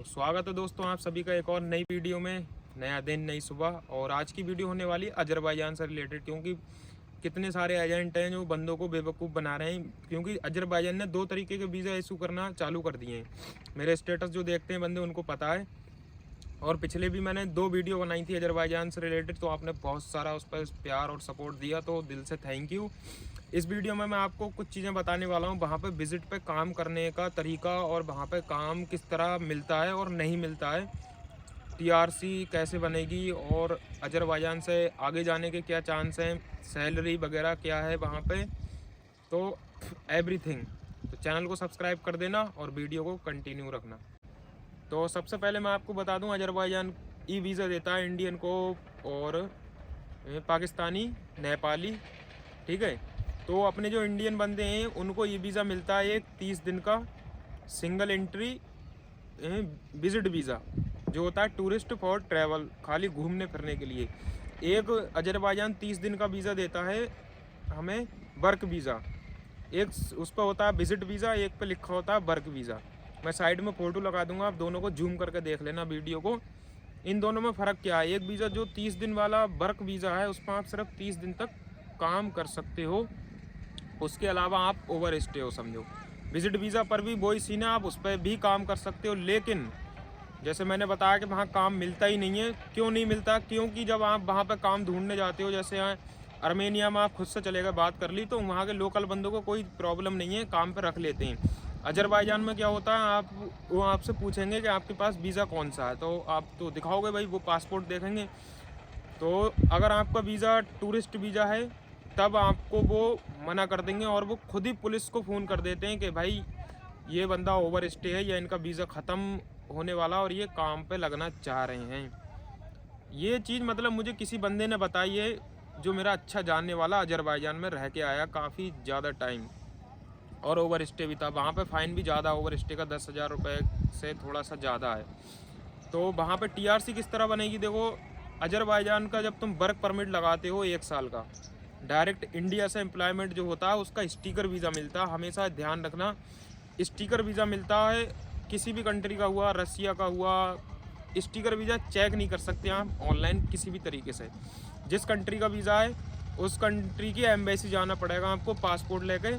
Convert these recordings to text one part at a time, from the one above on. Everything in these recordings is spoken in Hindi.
स्वागत है दोस्तों आप सभी का एक और नई वीडियो में। नया दिन नई सुबह। और आज की वीडियो होने वाली है अजरबैजान से रिलेटेड, क्योंकि कितने सारे एजेंट हैं जो बंदों को बेवकूफ़ बना रहे हैं। क्योंकि अजरबैजान ने 2 तरीके के वीज़ा इशू करना चालू कर दिए हैं। मेरे स्टेटस जो देखते हैं बंदे उनको पता है। और पिछले भी मैंने 2 वीडियो बनाई थी अजरबैजान से रिलेटेड, तो आपने बहुत सारा उस पर प्यार और सपोर्ट दिया, तो दिल से थैंक यू। इस वीडियो में मैं आपको कुछ चीज़ें बताने वाला हूँ, वहाँ पे विज़िट पे काम करने का तरीका और वहाँ पे काम किस तरह मिलता है और नहीं मिलता है, टीआरसी कैसे बनेगी और अजरबैजान से आगे जाने के क्या चांस हैं, सैलरी वगैरह क्या है वहाँ पे, तो एवरीथिंग। तो चैनल को सब्सक्राइब कर देना और वीडियो को कंटिन्यू रखना। तो सबसे पहले मैं आपको बता दूं, अजरबैजान ई वीज़ा देता है इंडियन को और पाकिस्तानी, नेपाली, ठीक है। तो अपने जो इंडियन बंदे हैं उनको ई वीज़ा मिलता है एक 30 दिन का सिंगल एंट्री विजिट वीज़ा, जो होता है टूरिस्ट फॉर ट्रैवल, खाली घूमने फिरने के लिए। एक अजरबैजान 30 दिन का वीज़ा देता है हमें वर्क वीज़ा। एक उस पर होता है विजिट वीज़ा, एक पे लिखा होता है वर्क वीज़ा। मैं साइड में फ़ोटो लगा दूंगा, आप दोनों को जूम करके देख लेना वीडियो को। इन दोनों में फ़र्क क्या है? एक वीज़ा जो 30 दिन वाला वर्क वीज़ा है, उस पर आप सिर्फ 30 दिन तक काम कर सकते हो, उसके अलावा आप ओवर स्टे हो, समझो। विजिट वीज़ा पर भी वही सीन है, आप उस पर भी काम कर सकते हो, लेकिन जैसे मैंने बताया कि वहाँ काम मिलता ही नहीं है। क्यों नहीं मिलता? क्योंकि जब आप वहाँ पर काम ढूंढने जाते हो, जैसे आर्मेनिया में आप खुद से चले गए, बात कर ली, तो वहाँ के लोकल बंदों को कोई प्रॉब्लम नहीं है, काम पे रख लेते हैं। अजरबैजान में क्या होता है, वो आपसे पूछेंगे कि आपके पास वीज़ा कौन सा है, तो आप तो दिखाओगे भाई, वो पासपोर्ट देखेंगे। तो अगर आपका वीज़ा टूरिस्ट वीज़ा है तब आपको वो मना कर देंगे, और वो खुद ही पुलिस को फ़ोन कर देते हैं कि भाई ये बंदा ओवर स्टे है या इनका वीज़ा ख़त्म होने वाला और ये काम पे लगना चाह रहे हैं। ये चीज़ मतलब मुझे किसी बंदे ने बताई है, जो मेरा अच्छा जानने वाला, अजरबैजान में रह के आया काफ़ी ज़्यादा टाइम, और ओवर स्टे भी था। वहाँ पे फ़ाइन भी ज़्यादा, ओवर स्टे का 10,000 रुपये से थोड़ा सा ज़्यादा है। तो वहाँ पे टीआरसी किस तरह बनेगी? देखो, अजरबैजान का जब तुम वर्क परमिट लगाते हो 1 साल का, डायरेक्ट इंडिया से एम्प्लॉयमेंट जो होता है उसका स्टिकर वीज़ा मिलता है। हमेशा ध्यान रखना, स्टिकर वीज़ा मिलता है। किसी भी कंट्री का हुआ, रसिया का हुआ, स्टिकर वीज़ा चेक नहीं कर सकते आप ऑनलाइन किसी भी तरीके से। जिस कंट्री का वीज़ा है उस कंट्री की एम्बेसी जाना पड़ेगा आपको पासपोर्ट लेके,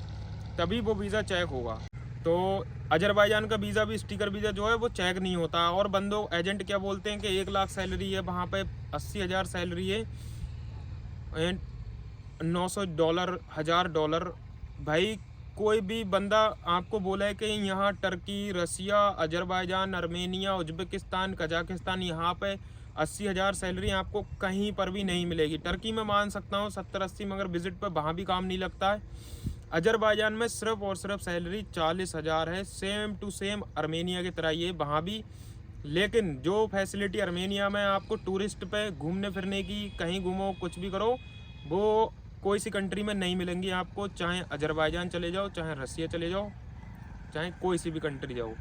तभी वो वीज़ा चेक होगा। तो अजरबैजान का वीज़ा भी, स्टिकर वीज़ा जो है वो चेक नहीं होता। और बंदों एजेंट क्या बोलते हैं कि 1 लाख सैलरी है, वहाँ पे 80,000 सैलरी है, $900, $1,000। भाई कोई भी बंदा आपको बोला है कि यहाँ टर्की, रसिया, अजरबैजान, आर्मेनिया, उज्बेकिस्तान, कजाकिस्तान, यहाँ पे 80,000 सैलरी आपको कहीं पर भी नहीं मिलेगी। टर्की में मान सकता हूँ 70-80, मगर विजिट पे वहाँ भी काम नहीं लगता है। अजरबैजान में सिर्फ और सिर्फ सैलरी 40,000 है, सेम टू सेम आर्मेनिया की तरह ही है वहाँ भी। लेकिन जो फैसिलिटी आर्मेनिया में आपको टूरिस्ट पे घूमने फिरने की, कहीं घूमो कुछ भी करो, वो कोई सी कंट्री में नहीं मिलेंगी आपको। चाहे अजरबैजान चले जाओ, चाहे रसिया चले जाओ, चाहे कोई सी भी कंट्री जाओ।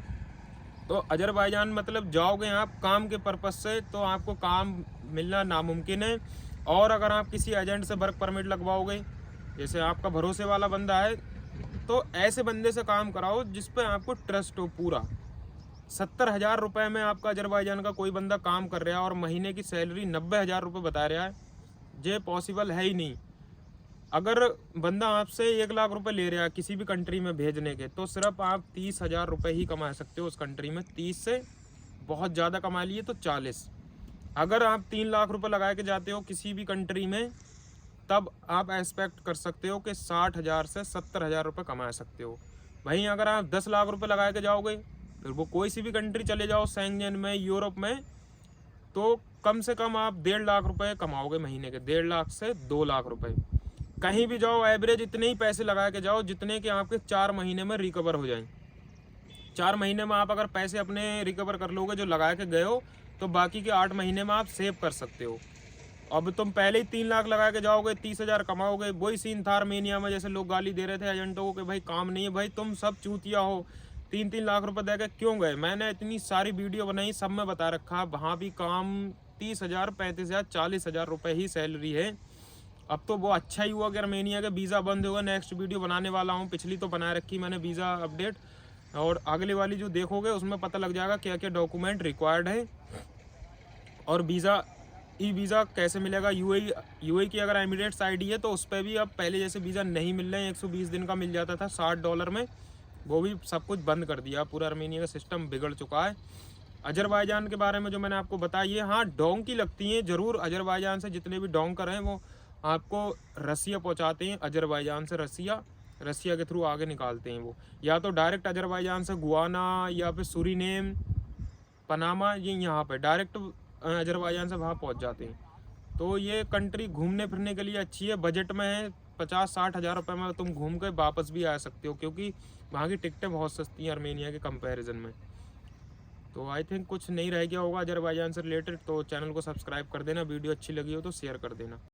तो अजरबैजान मतलब जाओगे आप काम के पर्पज़ से, तो आपको काम मिलना नामुमकिन है। और अगर आप किसी एजेंट से वर्क परमिट लगवाओगे, जैसे आपका भरोसे वाला बंदा है, तो ऐसे बंदे से काम कराओ जिस पे आपको ट्रस्ट हो पूरा। 70,000 रुपये में आपका अजरबैजान का कोई बंदा काम कर रहा है और महीने की सैलरी 90,000 रुपये बता रहा है, ये पॉसिबल है ही नहीं। अगर बंदा आपसे 1 लाख रुपए ले रहा है किसी भी कंट्री में भेजने के, तो सिर्फ आप 30,000 रुपये ही कमा सकते हो उस कंट्री में। 30 से बहुत ज़्यादा कमा लिए तो 40। अगर आप 3 लाख रुपए लगा के जाते हो किसी भी कंट्री में, तब आप एक्सपेक्ट कर सकते हो कि 60,000 से 70,000 रुपये कमा सकते हो। वहीं अगर आप 10 लाख रुपए लगा के जाओगे, फिर वो कोई सी भी कंट्री चले जाओ, शेंगेन में, यूरोप में, तो कम से कम आप 1.5 लाख रुपए कमाओगे महीने के, 1.5 लाख से 2 लाख रुपए। कहीं भी जाओ एवरेज इतने ही पैसे लगा के जाओ जितने कि आपके 4 महीने में रिकवर हो जाएं। 4 महीने में आप अगर पैसे अपने रिकवर कर लोगे जो लगा के गए हो, तो बाकी के 8 महीने में आप सेव कर सकते हो। अब तुम पहले ही 3 लाख लगा के जाओगे, 30,000 कमाओगे। वही सीन था आर्मेनिया में, जैसे लोग गाली दे रहे थे एजेंटों को कि भाई काम नहीं है। भाई तुम सब चूतिया हो, 3-3 लाख रुपए दे के क्यों गए? मैंने इतनी सारी वीडियो बनाई, सब में बता रखा, वहाँ भी काम 30,000, 35,000, 40,000 रुपये ही सैलरी है। अब तो वो अच्छा ही हुआ कि आर्मेनिया का वीज़ा बंद होगा। नेक्स्ट वीडियो बनाने वाला हूँ, पिछली तो बना रखी मैंने वीज़ा अपडेट, और अगले वाली जो देखोगे उसमें पता लग जाएगा क्या क्या डॉक्यूमेंट रिक्वायर्ड है और वीज़ा ई वीज़ा कैसे मिलेगा। यूएई की अगर एमिरेट्स आईडी है तो उस पर भी अब पहले जैसे वीज़ा नहीं मिल रहे हैं, 120 दिन का मिल जाता था $60 में, वो भी सब कुछ बंद कर दिया। पूरा आर्मेनिया का सिस्टम बिगड़ चुका है। अजरबैजान के बारे में जो मैंने आपको बताया, ये हाँ डोंक की लगती हैं ज़रूर। अजरबैजान से जितने भी डोंकर हैं वो आपको रसिया पहुँचाते हैं, अजरबैजान से रसिया के थ्रू आगे निकालते हैं वो, या तो डायरेक्ट अजरबैजान से गुआना या फिर सूरीनेम, पनामा, ये यहाँ पे डायरेक्ट अजरबैजान से वहाँ पहुँच जाते हैं। तो ये कंट्री घूमने फिरने के लिए अच्छी है, बजट में है। 50-60 हज़ार रुपये में तुम घूम के वापस भी आ सकते हो, क्योंकि वहाँ की टिकटें बहुत सस्ती हैं आर्मेनिया के कंपैरिजन में। तो आई थिंक कुछ नहीं रह गया होगा अजरबैजान से रिलेटेड। तो चैनल को सब्सक्राइब कर देना, वीडियो अच्छी लगी हो तो शेयर कर देना।